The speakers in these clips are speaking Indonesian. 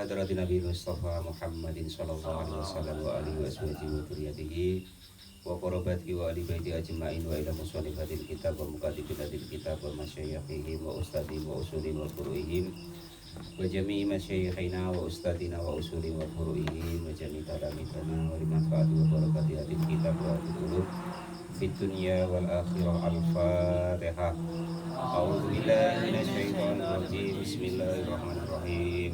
Hadratin Nabi Mustafa Muhammadin sallallahu alaihi wasallam wa alihi wa sahbihi wa dzurriyyatihi wa qarabatihi wa ali baiti ajmain wa ila musannifatil kitab wa mukatibatil kitab wa masyayikhihim wa ustadihim wa usulihim wa furu'ihim wa jami'i masyayikhina wa ustadina wa usulihim wa furu'ihim wa jami'i talamitana wa limanfaati wa barakati hadil kitab wa hadil fid dunya wal akhirah. Al-Fatihah. A'udzu billahi minasyaitonir rajim. Bismillahirrahmanirrahim.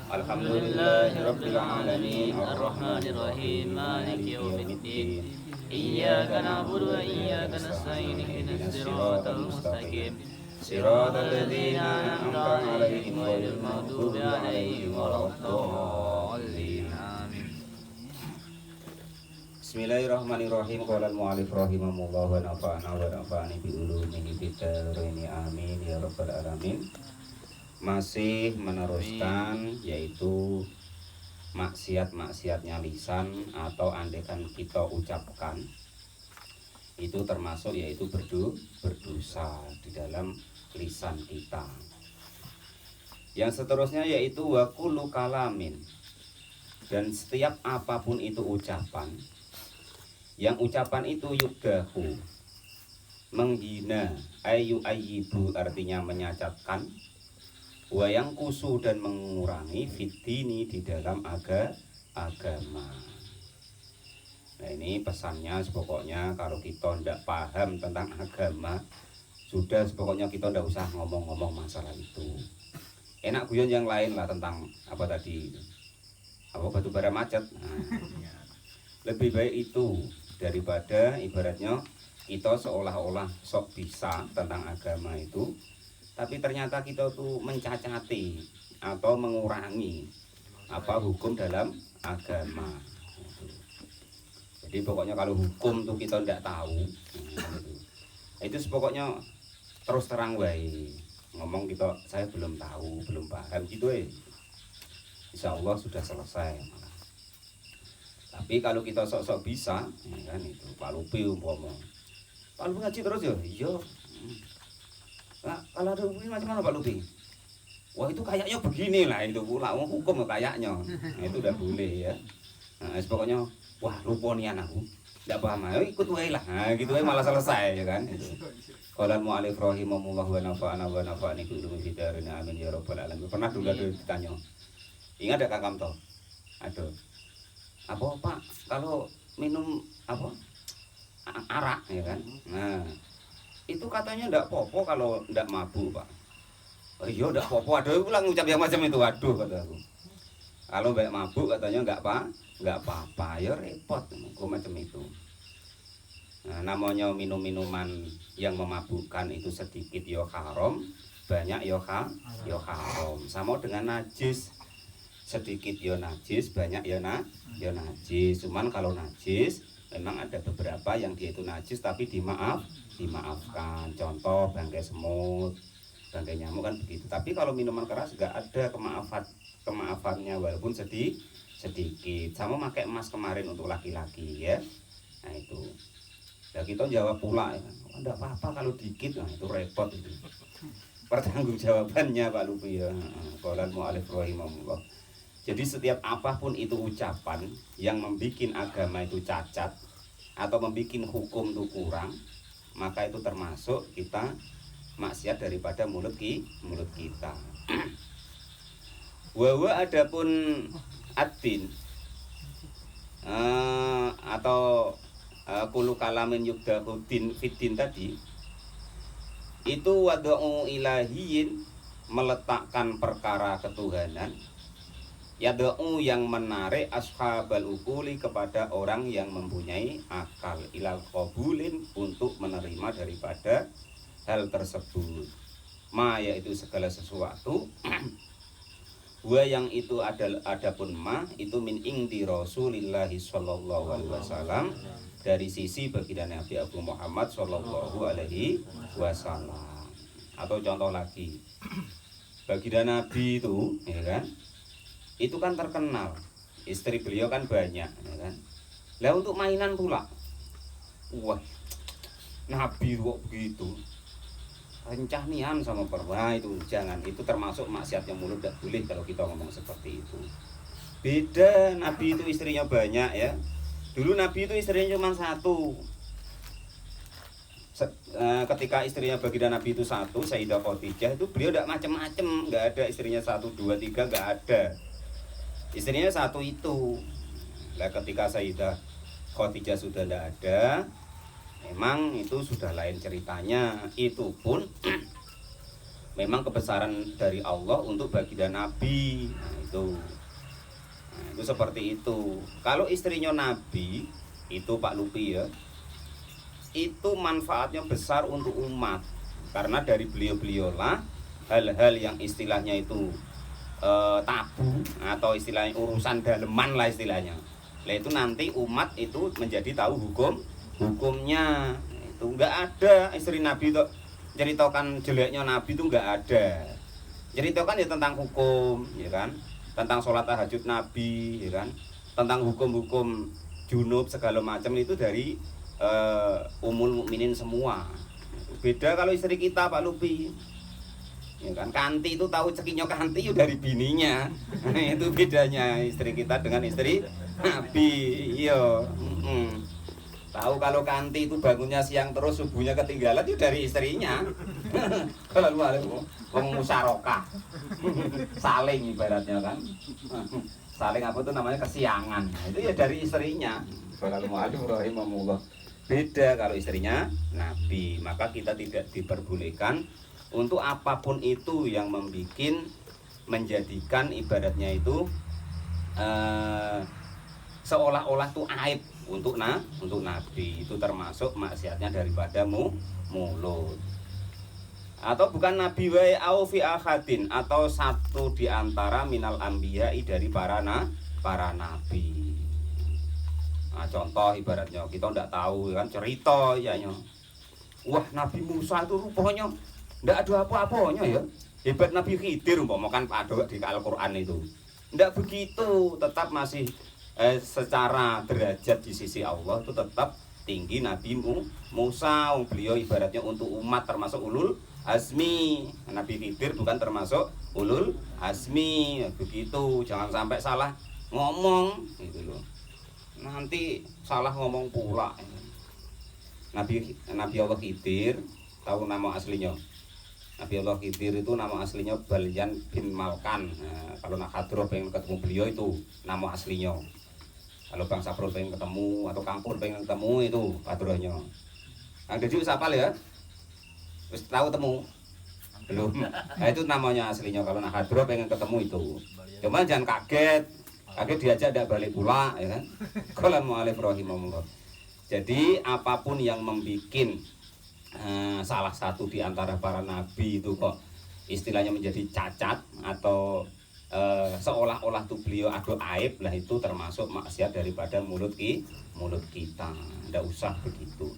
Alhamdulillahi rabbil alamin arrahmanir rahim maliki yaumiddin iyyaka na'budu wa iyyaka nasta'in ihdinas siratal mustaqim siratal ladzina an'amta 'alaihim ghairil maghdubi 'alaihim waladdallin. Amin. Bismillahirrahmanirrahim. Qala al-mu'allif rahimahullah wa nafa'ana wa nafa'ani bi ulumihi fid dharain. Amin ya rabbal alamin. Masih meneruskan yaitu maksiat-maksiatnya lisan atau andekan kita ucapkan itu termasuk yaitu berdosa di dalam lisan kita. Yang seterusnya yaitu wa kullu kalamin, dan setiap apapun itu ucapan yang ucapan itu yubdahu menghina, ayu ayibu artinya menyacatkan, wayang kusu dan mengurangi fitini di dalam agama. Nah ini pesannya pokoknya kalau kita tidak paham tentang agama, sudah pokoknya kita tidak usah ngomong-ngomong masalah itu. Enak guyon yang lain lah tentang apa tadi, apa batu bara macet. Nah, lebih baik itu daripada ibaratnya kita seolah-olah sok bisa tentang agama itu, tapi ternyata kita tuh mencacati atau mengurangi apa hukum dalam agama. Jadi pokoknya kalau hukum tuh kita tidak tahu, itu pokoknya terus terang wae ngomong kita saya belum tahu, belum paham gitu insya Allah sudah selesai. Tapi kalau kita sok-sok bisa, ya kan itu Pak Lupi umpama. Pak Lupi ngaji terus ya, iya. Nah, kalau ada hukum macam mana Pak Lupi? Wah itu kayaknya begini lah itu pula hukum kayaknya. Nah, itu udah boleh ya. Nah, pokoknya wah lupa nih aku. Enggak paham, ayo ikut wae lah. Nah, gitu wae malah selesai ya kan itu. Qala al-mu'allif rahimahullah wa nafa'ana wa nafa'ani bi ulumi fidarin amin ya rabbal alamin. Pernah dulu ada ditanya. Ingat ada Kakam toh? Aduh. Apa Pak kalau minum apa? Arak ya kan? Nah, itu katanya ndak popo kalau ndak mabuk Pak. Oh iya ndak popo, aduh ulang ngucap yang macam itu, aduh kata aku. Kalau mbak mabuk katanya nggak apa-apa, ya repot kok macam itu. Nah, namanya minum-minuman yang memabukkan itu sedikit ya haram, banyak ya haram. Sama dengan najis, sedikit ya najis, banyak ya najis. Cuman kalau najis memang ada beberapa yang dia itu najis tapi dimaafkan. Contoh bangkai semut, bangkai nyamuk kan begitu. Tapi kalau minuman keras nggak ada kemaafannya walaupun sedikit. Sama pakai emas kemarin untuk laki-laki ya. Nah itu. Ya kita jawab pula ya. Oh, enggak apa-apa kalau dikit, nah itu repot itu. Pertanggungjawabannya Pak Lupi ya. Qala al-mu'allif rahimahullah. Jadi setiap apapun itu ucapan yang membuat agama itu cacat atau membuat hukum itu kurang, maka itu termasuk kita maksiat daripada mulut kita. Wawa adapun ad-din atau kulu kalamin yubdahu din fiddin tadi itu wada'u ilahiyin, meletakkan perkara ketuhanan, yada'u yang menarik ashabal ukuli kepada orang yang mempunyai akal, ilal qabulin untuk menerima daripada hal tersebut, ma yaitu segala sesuatu wa yang itu adapun ma itu min indi Rasulillahi sallallahu alaihi wasallam, dari sisi baginda Nabi Abu Muhammad sallallahu alaihi wasallam. Atau contoh lagi, baginda Nabi itu ya kan, itu kan terkenal, istri beliau kan banyak ya kan. Lah untuk mainan pula, wah Nabi kok begitu. rencanian sama perempuan itu jangan, itu termasuk maksiatnya mulut, tidak boleh kalau kita ngomong seperti itu. Beda, Nabi itu istrinya banyak ya. Dulu Nabi itu istrinya cuma satu. Ketika istrinya baginda Nabi itu satu, Sayyidah Khadijah, itu beliau tidak macam-macam, nggak ada istrinya 1, 2, 3, nggak ada. Istrinya satu itu. Nah, ketika Sayyidah Khadijah sudah tidak ada, memang itu sudah lain ceritanya. Itu pun memang kebesaran dari Allah untuk baginda Nabi. Nah, itu seperti itu. Kalau istrinya Nabi itu Pak Lupi ya, itu manfaatnya besar untuk umat, karena dari beliau-beliaulah hal-hal yang istilahnya itu tabu atau istilahnya urusan daleman lah istilahnya. Lah itu nanti umat itu menjadi tahu hukumnya. Itu enggak ada istri Nabi itu ceritakan jeleknya Nabi itu enggak ada. Ceritakan ya tentang hukum, ya kan? Tentang sholat tahajud Nabi, ya kan? Tentang hukum-hukum junub segala macam itu dari umul mukminin semua. Beda kalau istri kita Pak Lupi, ya kan? Kanti itu tahu cekinya Kanti itu dari bininya. Itu bedanya istri kita dengan istri Nabi. Iya. Tahu kalau Kanti itu bangunnya siang terus subuhnya ketinggalan itu dari istrinya. Kalau lu ada musyarakah. Saling ibaratnya kan. Saling apa itu namanya kesiangan. Itu ya dari istrinya. Kalau rahimahullah. Beda kalau istrinya Nabi, maka kita tidak diperbolehkan untuk apapun itu yang menjadikan ibaratnya itu seolah-olah itu aib untuk Nabi. Itu termasuk maksiatnya daripada mulut. Atau bukan Nabi wae au fi ahadin, atau satu di antara minal anbiya'i dari para nabi. Nah, contoh ibaratnya kita tidak tahu kan cerita ya, wah Nabi Musa itu rupanya tidak ada apa-apanya ya, hebat Nabi Khidir umpama kan ada di Al-Quran itu. Tidak begitu, tetap masih secara derajat di sisi Allah itu tetap tinggi Nabi Musa. Beliau ibaratnya untuk umat termasuk ulul azmi. Nabi Khidir bukan termasuk ulul azmi. Begitu, jangan sampai salah ngomong gitu loh. Nanti salah ngomong pula. Nabi Allah Khidir, tahu nama aslinya? Nabi Allah Khidir itu nama aslinya Balyan bin Malkan. Nah, kalau nak Hadroh pengen ketemu beliau itu nama aslinya. Kalau Bang Sapro pengen ketemu atau Kampur pengen ketemu itu Hadrohnya. Kang Deju siapa ya? Terus tahu temu? Belum. Nah, itu namanya aslinya kalau nak Hadroh pengen ketemu itu. Cuma jangan kaget. Diajak tidak balik pula, ya kan? Qala mu'alif rahimahullah. Jadi apapun yang membuat salah satu di antara para nabi itu kok istilahnya menjadi cacat atau seolah-olah tuh beliau ada aib, lah itu termasuk maksiat daripada mulut kita. Tidak usah begitu.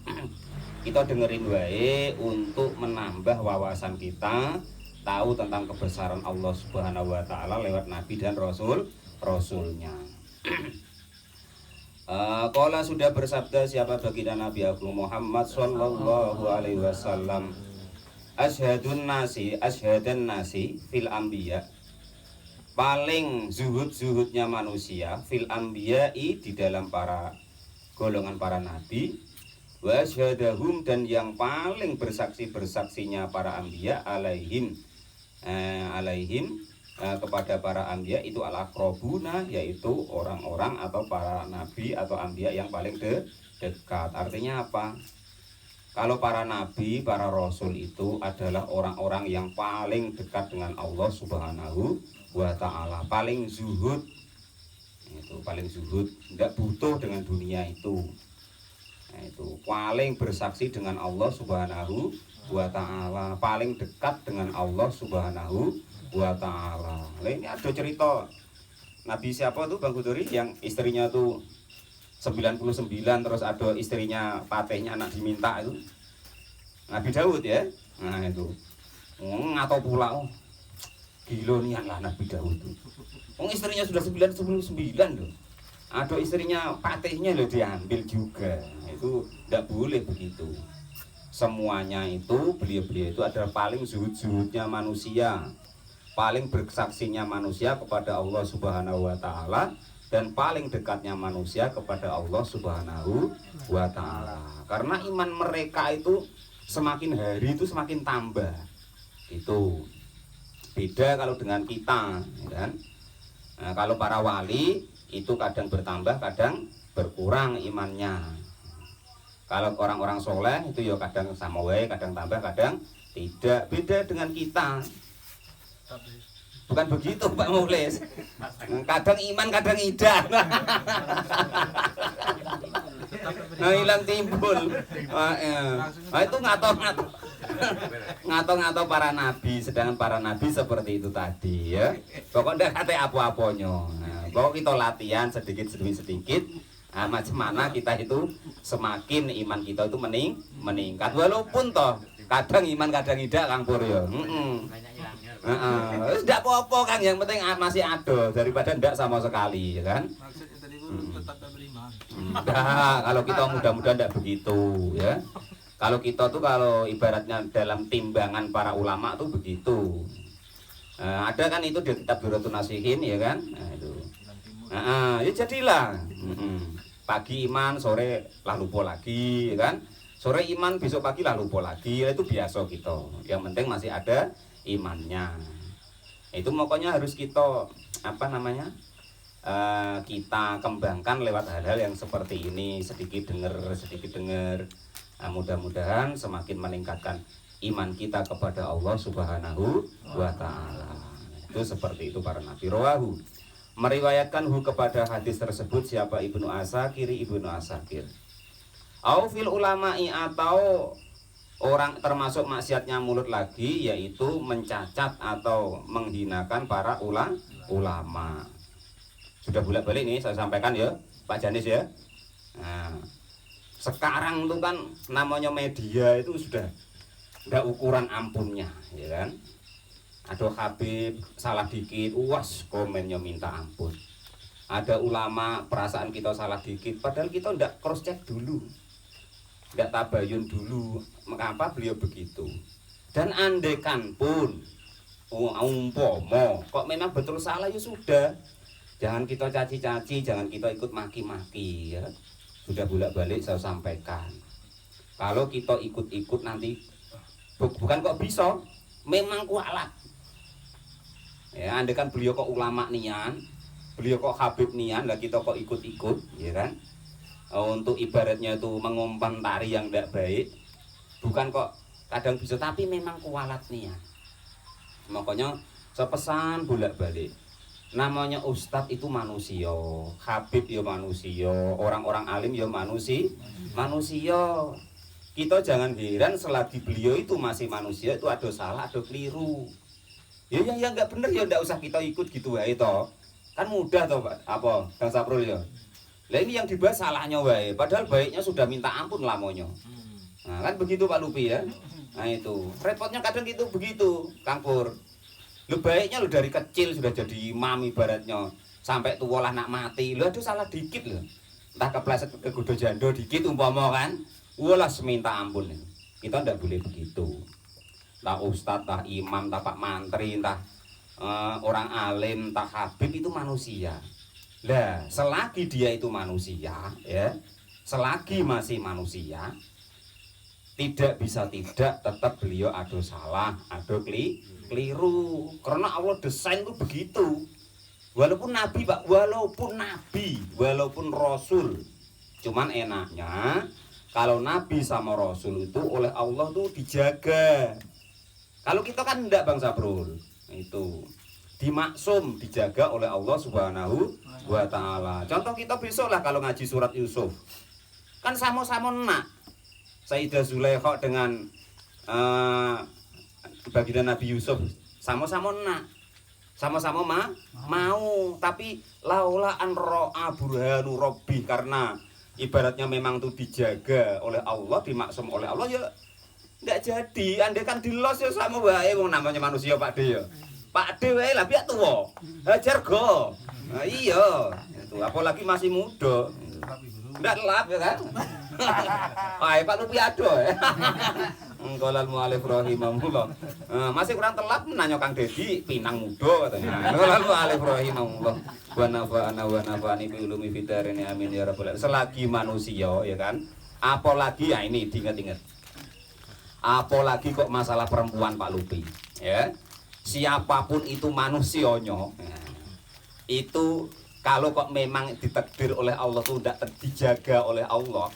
Kita dengerin wae untuk menambah wawasan kita, tahu tentang kebesaran Allah Subhanahu wa taala lewat nabi dan rasulnya. Qala sudah bersabda siapa baginda Nabi Agung Muhammad sallallahu alaihi wasallam, asyhadun nasi fil anbiya, paling zuhudnya manusia fil anbiya'i di dalam para golongan para nabi, wa syahadahum dan yang paling bersaksinya para anbiya alaihim kepada para anbiya itu al-aqrabuna, yaitu orang-orang atau para nabi atau anbiya yang paling dekat. Artinya apa? Kalau para nabi, para rasul itu adalah orang-orang yang paling dekat dengan Allah Subhanahu wa ta'ala, paling zuhud. Itu paling zuhud, tidak butuh dengan dunia itu. Nah, itu paling bersaksi dengan Allah Subhanahu wa ta'ala, paling dekat dengan Allah Subhanahu wa ta'ala. Ini ada cerita Nabi siapa tuh Bang Gudori yang istrinya tuh 99, terus ada istrinya patehnya anak diminta itu Nabi Daud ya. Nah itu atau pula gila nih lah Nabi Daud itu. Istrinya sudah 99 loh. Ada istrinya patehnya loh diambil juga. Itu tidak boleh begitu. semuanya itu beliau-beliau itu adalah paling zuhud-zuhudnya manusia, paling bersaksinya manusia kepada Allah Subhanahu wa taala, dan paling dekatnya manusia kepada Allah Subhanahu wa taala. Karena iman mereka itu semakin hari itu semakin tambah. Itu beda kalau dengan kita, ya kan? Nah, kalau para wali itu kadang bertambah, kadang berkurang imannya. Kalau orang-orang soleh itu ya kadang sama wae, kadang tambah, kadang tidak. Beda dengan kita. Bukan begitu Pak Mukhlis. Kadang iman, kadang idah. Nah, hilang timbul. Nah, itu ngato-ngato para nabi, sedangkan para nabi seperti itu tadi ya. Pokoknya kata apa-apanya. Nah, pokok kita latihan sedikit demi sedikit. Nah, macam mana kita itu semakin iman kita itu meningkat. Walaupun toh kadang iman kadang tidak Kang Pur ya. Tidak apa-apa Kang, yang penting masih ada daripada tidak sama sekali ya kan. Maksudnya tadi tetap beriman. Nah, kalau kita mudah-mudahan tidak begitu ya. Kalau kita tuh kalau ibaratnya dalam timbangan para ulama tuh begitu. Ada kan itu di kitab Durratun Nasihin ya kan. Nah, itu. Ya jadilah. Pagi iman, sore lah lupa lagi ya kan. Sore iman, besok pagi lah lupa lagi. Itu biasa kita. Yang penting masih ada imannya. Itu pokoknya harus kita kita kembangkan lewat hal-hal yang seperti ini, sedikit dengar. Nah, mudah-mudahan semakin meningkatkan iman kita kepada Allah Subhanahu wa taala. Itu seperti itu para nabi. Rawahu, meriwayatkan kepada hadis tersebut siapa? Ibnu Asakir. Au fil ulama'i, atau orang termasuk maksiatnya mulut lagi, yaitu mencacat atau menghinakan para ulama. Sudah bolak-balik nih saya sampaikan ya Pak Janis ya. Nah, sekarang itu kan namanya media itu sudah ada ukuran ampunnya ya kan. Ada Habib salah dikit, uas komennya minta ampun. Ada ulama perasaan kita salah dikit, padahal kita tidak cross check dulu, tidak tabayun dulu mengapa beliau begitu. Dan andekan pun umpomo kok memang betul salah ya sudah, jangan kita caci-caci, jangan kita ikut maki-maki ya. Sudah bolak-balik saya sampaikan, kalau kita ikut-ikut nanti bukan kok bisa, memang kualat ya. Andekan beliau kok ulama nian, beliau kok Habib nian, lah kita kok ikut-ikut ya kan. Untuk ibaratnya itu mengumpan tari yang tidak baik, bukan kok kadang bisa, tapi memang kualat nian. Makanya saya pesan bolak-balik, namanya ustadz itu manusia, Habib ya manusia, orang-orang alim ya manusia. Kita jangan heran selagi beliau itu masih manusia, itu ada salah, ada keliru. Ya yang nggak bener ya nggak usah kita ikut gitu wae toh. Kan mudah toh Pak, apa Kang Saprul ya. Lah ini yang dibahas salahnya wae, padahal baiknya sudah minta ampun lamonyo. Nah, kan begitu Pak Lupi ya. Nah itu, repotnya kadang gitu begitu, Kang Pur. Lu baiknya lu dari kecil sudah jadi imam ibaratnya, sampai tua lah nak mati. Lu ada salah dikit loh. Entah kepleset ke godo jando dikit umpama kan. Walah seminta ampun. Kita ndak boleh begitu. Entah ustadz, entah imam, entah pak mantri, entah orang alim, entah habib, itu manusia. Lah, selagi dia itu manusia ya, selagi masih manusia, tidak bisa tidak, tetap beliau ada salah, ada keliru. Karena Allah desain itu begitu. Walaupun nabi Pak, walaupun rasul. Cuman enaknya kalau nabi sama rasul itu oleh Allah tuh dijaga. Kalau kita kan enggak Bang Saprul. Itu dimaksum, dijaga oleh Allah Subhanahu wa taala. Contoh kita besok lah kalau ngaji surat Yusuf. Kan sama-sama nak Sayyidah Zulaikha dengan baginda Nabi Yusuf sama-sama nak, sama-sama mau, tapi laula an ra'a burhanu rabbi, karena ibaratnya memang itu dijaga oleh Allah, dimaksum oleh Allah ya enggak jadi. Andai kan dilos ya sama wae wong namanya manusia Pak De ya. Pak De wae lah piye tuwa. Hajar go. Nah, iya, itu apalagi masih muda. Tapi guru Ndak telap ya kan. Hai Pak Lupiado ya. Qolal mu'alif rahimahullah. Masih kurang telap nanya Kang Dedi pinang muda katanya. Qolal mu'alif rahimahullah. Wa nafa'ana wa nafa'ani bi ulumi fidarini amin ya rabbal alamin. Selagi manusia ya kan. Apalagi ya ini diingat-ingat. Apalagi kok masalah perempuan Pak Lupi ya. Siapapun itu manusianya ya, itu kalau kok memang ditakdir oleh Allah tuh tidak dijaga oleh Allah,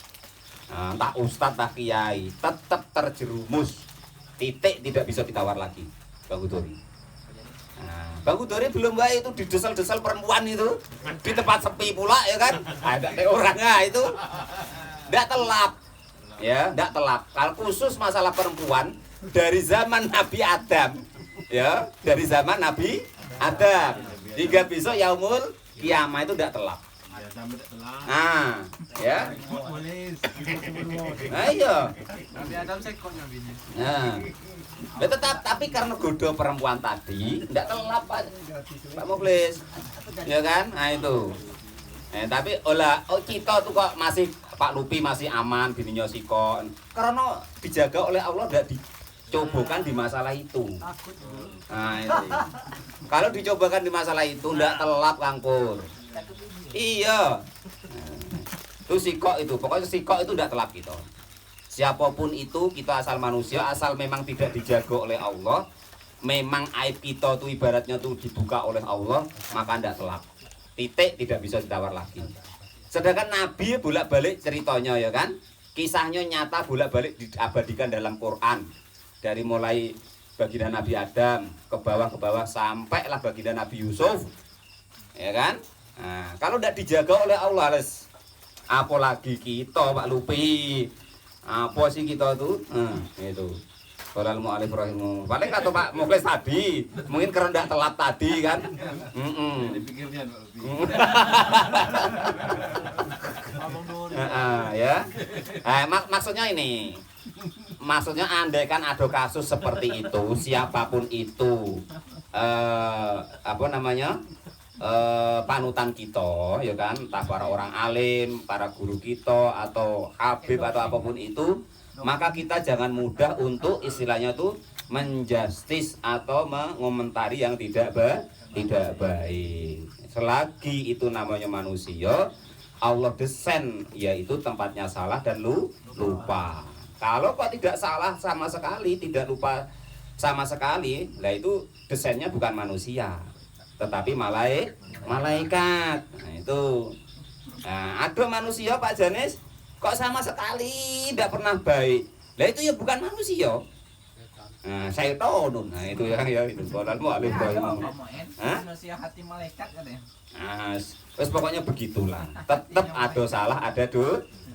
nah, entah ustadz, entah kiai, tetap terjerumus, titik tidak bisa ditawar lagi, Bang Udori. Nah, Bang Udori belum baik itu didesal-desal perempuan itu di tempat sepi pula ya kan, ada orangnya itu, tidak telap, ya, tidak telap. Kalau khusus masalah perempuan dari zaman Nabi Adam, ya, dari zaman Nabi Adam hingga besok yaumul kiamah itu tidak telap. Nah, ya. Nah, iya. Nabi Adam sekonya bini. Nah, ya tetap, tapi karena goda perempuan tadi tidak telap Pak Muklis, ya kan? Nah itu. Tapi kita tuh kok masih Pak Lupi masih aman bininya Siko karena dijaga oleh Allah, tidak dicobakan di masalah itu. Nah itu. Kalau dicobakan di masalah itu tidak telap Kangkur. Iya. Itu Siko itu, pokoknya Siko itu tidak telap kita. Siapapun itu, kita asal manusia, asal memang tidak dijaga oleh Allah, memang aib kita tuh ibaratnya tuh dibuka oleh Allah, maka tidak telap. Titik, tidak bisa ditawar lagi. Sedangkan Nabi bolak-balik ceritanya ya kan, kisahnya nyata bolak-balik diabadikan dalam Quran. Dari mulai baginda Nabi Adam ke bawah sampailah baginda Nabi Yusuf, ya kan? Nah, kalau tidak dijaga oleh Allah, apalagi kita Pak Lupi, apa sih kita tuh? Itu. Qolal mu'alif rahimu. Paling kata Pak Muklis tadi, mungkin karena tidak telat tadi kan? Dipikirnya Pak Lupi. Ya. Maksudnya ini. Maksudnya andai kan ada kasus seperti itu, siapapun itu panutan kita ya kan, entah para orang alim, para guru kita atau habib atau apapun itu, maka kita jangan mudah untuk istilahnya tuh menjustis atau mengomentari yang tidak baik. Selagi itu namanya manusia, Allah desain yaitu tempatnya salah dan lupa. Kalau kok tidak salah sama sekali, tidak lupa sama sekali, lah itu desainnya bukan manusia, tetapi malaikat. Nah itu. Nah, ada manusia Pak Janis kok sama sekali tidak pernah baik. Lah itu ya bukan manusia. Nah, saya tahu. Nah itu ya itu qolal mu'alif rahimahullah. Manusia hati malaikat katanya. Nah, terus pokoknya begitulah. Tetap ada salah, ada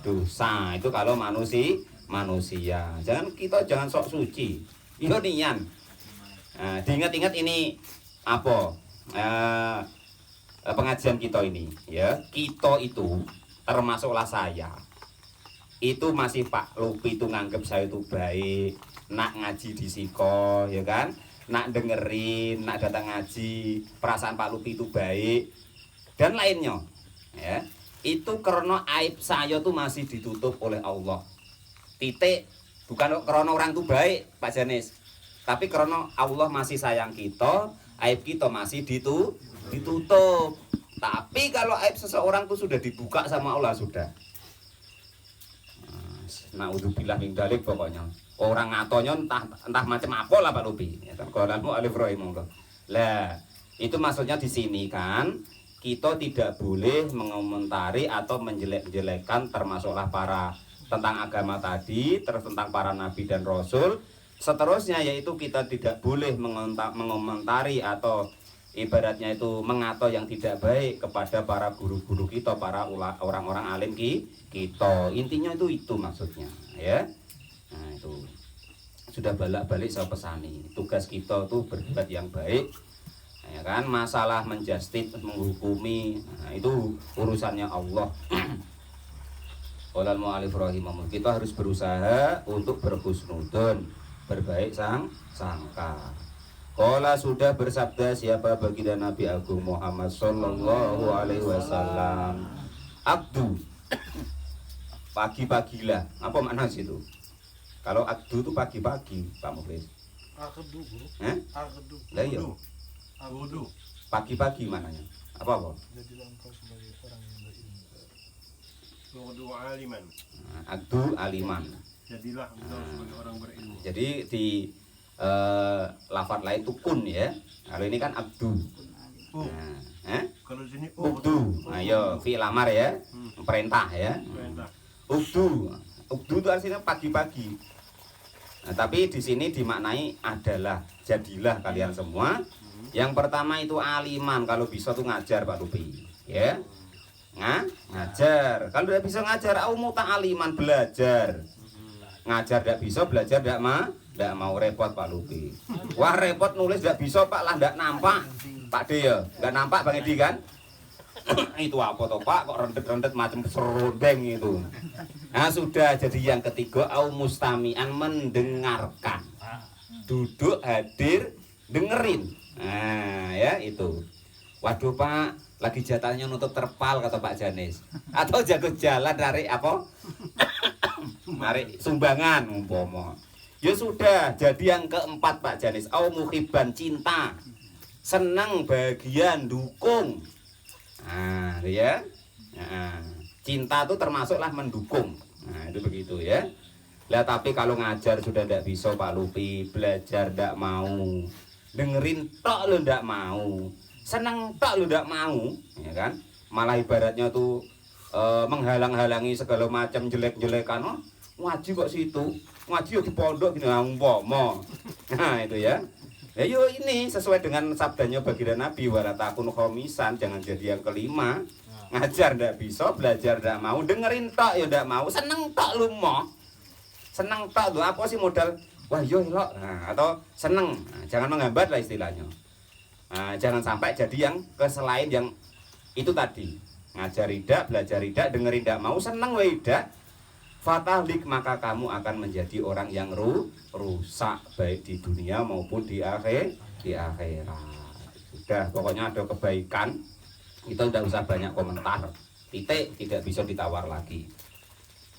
dosa. Itu kalau manusia. Jangan sok suci. Itu nian. Nah, diingat-ingat ini apa? Pengajian kita ini, ya. Kita itu termasuklah saya. Itu masih Pak Lupi itu nganggep saya itu baik, nak ngaji di Siko, ya kan? Nak dengerin, nak datang ngaji, perasaan Pak Lupi itu baik dan lainnya. Ya. Itu karena aib saya tuh masih ditutup oleh Allah. Titik, bukan karena orang itu baik Pak Janis, tapi karena Allah masih sayang kita, aib kita masih ditutup. Tapi kalau aib seseorang itu sudah dibuka sama Allah sudah. Naudzubillah min dzalik pokoknya. Orang ngatonya entah macam apa lah Pak Lupi. Ya kan qolal mu'alif rahimahullah. Lah, itu maksudnya di sini kan kita tidak boleh mengomentari atau menjelek-jelekan termasuklah para tentang agama tadi, terus tentang para nabi dan rasul. Seterusnya yaitu kita tidak boleh mengomentari atau ibaratnya itu mengato yang tidak baik kepada para guru-guru kita, para orang-orang alim kita. Intinya itu maksudnya, ya. Nah, itu sudah balik-balik saya pesani. Tugas kita tuh berbuat yang baik. Ya kan, masalah menjustis, menghukumi, nah, itu urusannya Allah. Qolal mu'alif rahimahullah. Kita harus berusaha untuk berhusnudzon, berbaik sangka. Qala sudah bersabda siapa baginda Nabi Agung Muhammad sallallahu alaihi wasallam, abdu pagi-pagilah. Apa makna situ? Kalau akdu itu pagi-pagi, Pak Muflis. Akedu, guru. Akedu. Lah iya, Wudu. pagi-pagi mananya. Apa? Jadilah engkau sebagai orang yang berilmu. Wudu aliman. Nah, akdu aliman. Jadilah engkau sebagai orang berilmu. Jadi di lafaz lain itu kun ya. Kalau ini kan abdu. Nah, Kalau di sini ubdu. Nah, yo fi'il amar ya. Perintah ya. Perintah. Ubdu. Ubdu itu artinya pagi-pagi. Nah, tapi di sini dimaknai adalah jadilah kalian semua. Yang pertama itu aliman, kalau bisa tuh ngajar Pak Lupi, ya. Ngajar. Kalau tidak bisa ngajar, aliman belajar. Ngajar tidak bisa, belajar tidak mau repot Pak Lupi. Wah repot nulis tidak bisa Pak, lah tidak nampak. Pak D ya, nggak nampak Bang Edi kan? Itu apa toh Pak, kok rendet-rendet macam serondeng itu. Nah sudah, jadi yang ketiga mustami'an, mendengarkan. Duduk, hadir, dengerin. Nah ya itu. Waduh Pak, lagi jatahnya nutup terpal kata Pak Janis. Atau jago jalan narik apa? Narik sumbangan umpama. Ya sudah, jadi yang keempat Pak Janis, muhibban, cinta. Senang, bagian, dukung. Nah, ya. Nah, cinta itu termasuklah mendukung. Nah, itu begitu ya. Lah tapi kalau ngajar sudah tidak bisa Pak Lupi, belajar tidak mau. Dengerin tok lu ndak mau, seneng tok lu ndak mau, ya kan? Malah ibaratnya tuh menghalang-halangi segala macam jelek-jelekan. Oh, ngaji kok situ, ngaji yo di pondok gini umpama. Nah itu ya. Ya yo ini sesuai dengan sabdanya baginda Nabi, wala takun khomisan, jangan jadi yang kelima. Ngajar ndak bisa, belajar ndak mau, dengerin tok yo ndak mau, seneng tok lu mau. Seneng tok lu, apa sih modal? Wah yo elok, nah, atau seneng, nah, jangan menghambat lah istilahnya. Nah, jangan sampai jadi yang keselain yang itu tadi, ngajar tidak, belajar tidak, dengerin tidak mau, seneng tidak, fatahlik, maka kamu akan menjadi orang yang rusak baik di dunia maupun di akhirat. Sudah, pokoknya ada kebaikan, kita udah usah banyak komentar, titik, tidak bisa ditawar lagi.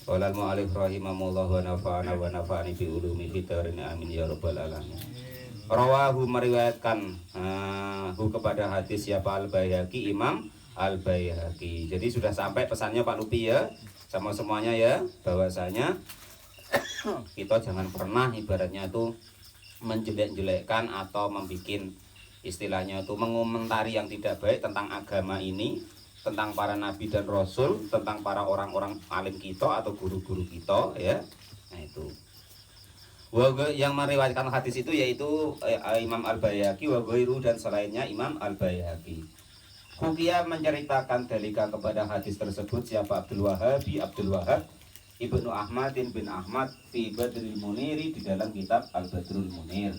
Walal mu'alif rahimahullah wa nafa'ani bi ulumi fitarin amin ya rabbal alamin. Rawahu meriwayatkan kepada hadis siapa Al-Baihaqi, Imam Al-Baihaqi. Jadi sudah sampai pesannya Pak Lupi ya, sama semuanya ya, bahwasanya kita jangan pernah ibaratnya itu menjelek-jelekkan atau membuat istilahnya itu mengomentari yang tidak baik tentang agama ini, tentang para nabi dan rasul, tentang para orang-orang alim kita atau guru-guru kita ya. Nah itu. Yang meriwayatkan hadis itu yaitu Imam Al-Baihaqi wa ghairu, dan selainnya Imam Al-Baihaqi. Hukia menceritakan dalika kepada hadis tersebut siapa Abdul Wahhab Ibnu Ahmad bin Ahmad fi Badrul Muniri, di dalam kitab Al-Badrul Munir.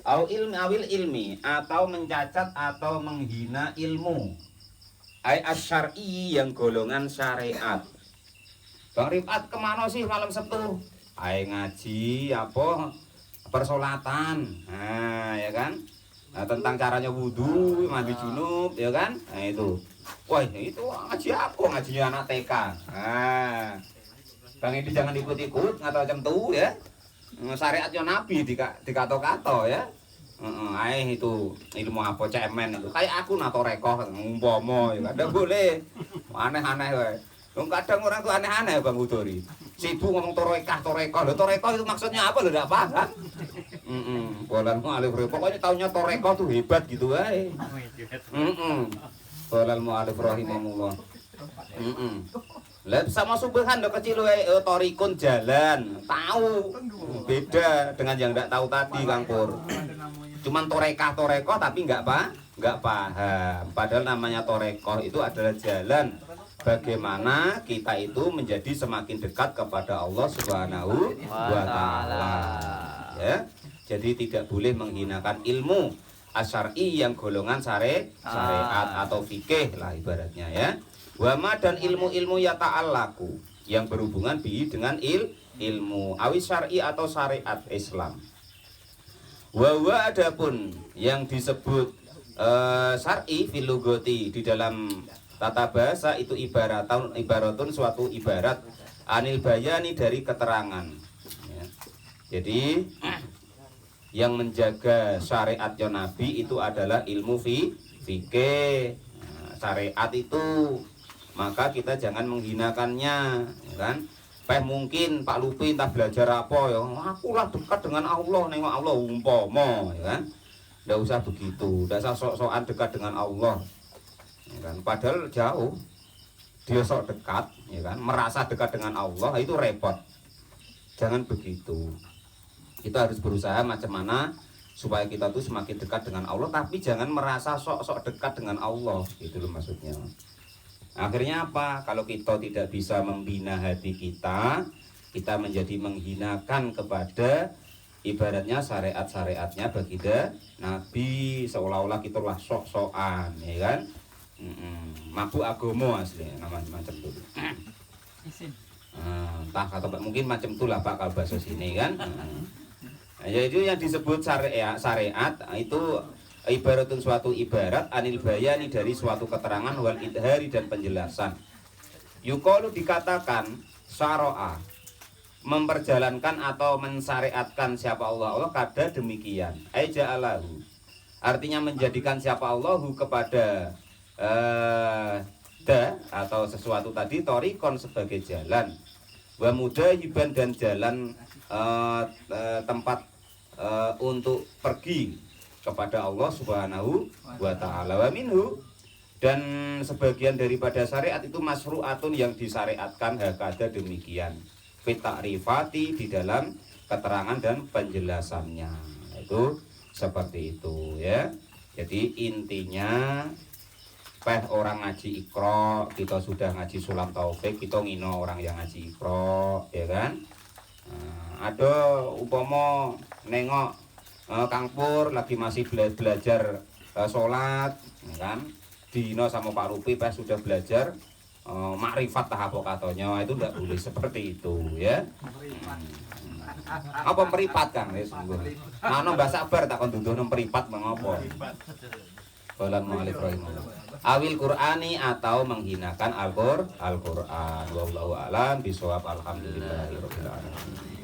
Awil ilmi, atau mencacat atau menghina ilmu. Asy'ari, yang golongan syariat. Bang Rifat kemana sih malam Sabtu? Ngaji apa? Persolatan. Nah, ya kan? Nah, tentang caranya wudu, mandi junub, ya kan? Nah, itu. Wah, itu ngaji apa? Ngajinya anak TK. Nah. Bang ini jangan ikut-ikut, ngata macam tu ya. Syariatnya Nabi dikato-kato ya. Itu ilmu apa cemen itu kayak aku nato rekoh umpama ya kadang boleh aneh-aneh wae. Kadang orang tuh aneh-aneh Bang Udori. Sibuk ngomong torekoh lho, torekoh itu maksudnya apa lho, ndak paham. Bolan mu'alif pokoknya taunya torekoh tuh hebat gitu wae. Bolan mu'alif rahimahullah. Lah sama subuhan lo kecil wae torikun jalan, tahu. Beda dengan yang ndak tahu tadi Kang Pur. Cuman torekoh tapi nggak paham. Padahal namanya torekoh itu adalah jalan bagaimana kita itu menjadi semakin dekat kepada Allah Subhanahu wa Ta'ala. Ya, jadi tidak boleh menghinakan ilmu asy'ari yang golongan syariat atau fikih lah ibaratnya ya. Wama, dan ilmu-ilmu ya ta'allaku, yang berhubungan dengan ilmu awis syar'i atau syariat Islam. Wawa, adapun yang disebut syar'i fil lugati, di dalam tata bahasa itu ibaratun suatu ibarat anil bayani dari keterangan ya. Jadi yang menjaga syariatnya Nabi itu adalah ilmu fikih. Nah, syariat itu maka kita jangan menghinakannya ya kan. Mungkin Pak Lupi entah belajar apa ya, aku lah dekat dengan Allah, nengok Allah umpama ya kan. Nggak usah begitu, nggak usah sok-sokan dekat dengan Allah ya kan. Padahal jauh dia sok dekat ya kan, merasa dekat dengan Allah itu repot. Jangan begitu. Kita harus berusaha macam mana supaya kita tuh semakin dekat dengan Allah, tapi jangan merasa sok-sok dekat dengan Allah, gitu loh maksudnya. Akhirnya apa? Kalau kita tidak bisa membina hati kita menjadi menghinakan kepada ibaratnya syariat-syariatnya baginda Nabi, seolah-olah kita lah sok-sokan, ya kan? Mabuk agomo aslinya, namanya macam itu. Isin. Entah kata mungkin macam itulah Pak kalau bahasa sini kan. Ya itu yang disebut syariat itu ibaratun suatu ibarat anil bayani dari suatu keterangan wal idhari dan penjelasan. Yuqalu dikatakan syara'a memperjalankan atau mensyariatkan siapa Allah kada demikian. Ai ja'alahu artinya menjadikan siapa Allahu kepada atau sesuatu tadi torikon sebagai jalan wa mudahiban dan jalan tempat untuk pergi kepada Allah Subhanahu wa taala wa minhu dan sebagian daripada syariat itu masru'atun yang disyariatkan hakada demikian fit ta'rifati di dalam keterangan dan penjelasannya itu seperti itu ya. Jadi intinya orang ngaji Iqra, kita sudah ngaji Sulam Taufik, kita ngino orang yang ngaji Iqra ya kan. Ada umpama nengok Kang Pur lagi masih belajar sholat ya kan, Dino sama Pak Rupi pas sudah belajar makrifat tahap katanya, itu tidak boleh seperti itu ya. Apa meripat Kang ya sungguh. Nah mbak sabar tak kon duduh meripat mengapa. Qalan mu'allif rahimahullah. Awil Qur'ani atau menghinakan Al-Qur'an. Wallahu a'lam bishawab. Alhamdulillahirabbil alamin.